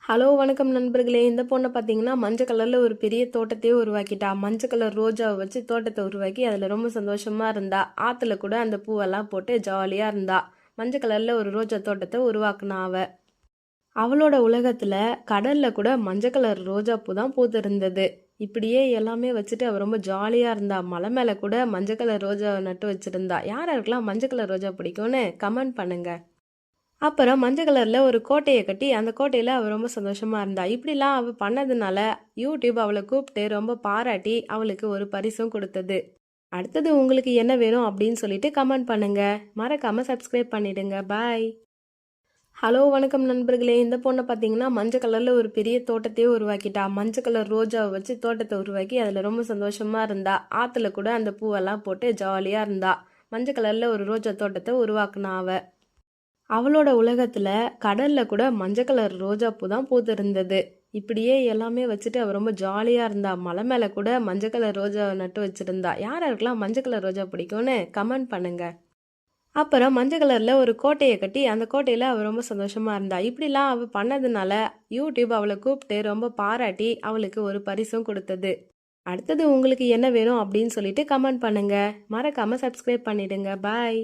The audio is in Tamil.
ஹலோ வணக்கம் நண்பர்களே. இந்த பொண்ணை பார்த்தீங்கன்னா மஞ்சள் கலரில் ஒரு பெரிய தோட்டத்தையே உருவாக்கிட்டா. மஞ்சள் கலர் ரோஜாவை வச்சு தோட்டத்தை உருவாக்கி அதில் ரொம்ப சந்தோஷமா இருந்தா. ஆற்றுல கூட அந்த பூவெல்லாம் போட்டு ஜாலியாக இருந்தா. மஞ்சள் கலரில் ஒரு ரோஜா தோட்டத்தை உருவாக்குனா அவ. அவளோட உலகத்தில் கடலில் கூட மஞ்சள் கலர் ரோஜா பூ தான் பூத்து இருந்தது. இப்படியே எல்லாமே வச்சுட்டு அவ ரொம்ப ஜாலியாக இருந்தா. மலை மேலே கூட மஞ்சள் கலர் ரோஜாவை நட்டு வச்சுருந்தா. யார் யாருக்கெல்லாம் மஞ்சள் கலர் ரோஜா பிடிக்கும்னு கமெண்ட் பண்ணுங்க. அப்புறம் மஞ்சள் கலர்ல ஒரு கோட்டையை கட்டி அந்த கோட்டையில அவ ரொம்ப சந்தோஷமா இருந்தா. இப்படிலாம் அவ பண்ணதுனால யூடியூப் அவளை கூப்பிட்டு ரொம்ப பாராட்டி அவளுக்கு ஒரு பரிசும் கொடுத்தது. அடுத்தது உங்களுக்கு என்ன வேணும் அப்படின்னு சொல்லிட்டு கமெண்ட் பண்ணுங்க. மறக்காம சப்ஸ்கிரைப் பண்ணிடுங்க. பாய். ஹலோ வணக்கம் நண்பர்களே. இந்த பொண்ணை பார்த்தீங்கன்னா மஞ்சள் கலர்ல ஒரு பெரிய தோட்டத்தையே உருவாக்கிட்டா. மஞ்சள் கலர் ரோஜாவை வச்சு தோட்டத்தை உருவாக்கி அதில் ரொம்ப சந்தோஷமா இருந்தா. ஆற்றுல கூட அந்த பூவெல்லாம் போட்டு ஜாலியாக இருந்தா. மஞ்சள் கலர்ல ஒரு ரோஜா தோட்டத்தை உருவாக்குனா அவ. அவளோட உலகத்துல கடல்ல கூட மஞ்சள் கலர் ரோஜா பூ தான் பூத்திருந்தது. இப்படியே எல்லாமே வச்சுட்டு அவ ரொம்ப ஜாலியா இருந்தா. மலை மேல கூட மஞ்சள் கலர் ரோஜா நட்டு வச்சிருந்தா. யார் யாருக்கெல்லாம் மஞ்சள் கலர் ரோஜா பிடிக்கும்னு கமெண்ட் பண்ணுங்க. அப்புறம் மஞ்சள் கலர்ல ஒரு கோட்டையை கட்டி அந்த கோட்டையில அவ ரொம்ப சந்தோஷமா இருந்தா. இப்படிலாம் அவ பண்ணதுனால யூடியூப் அவளை கூப்பிட்டு ரொம்ப பாராட்டி அவளுக்கு ஒரு பரிசும் கொடுத்தது. அடுத்தது உங்களுக்கு என்ன வேணும் அப்படின்னு சொல்லிட்டு கமெண்ட் பண்ணுங்க. மறக்காம சப்ஸ்கிரைப் பண்ணிடுங்க. பாய்.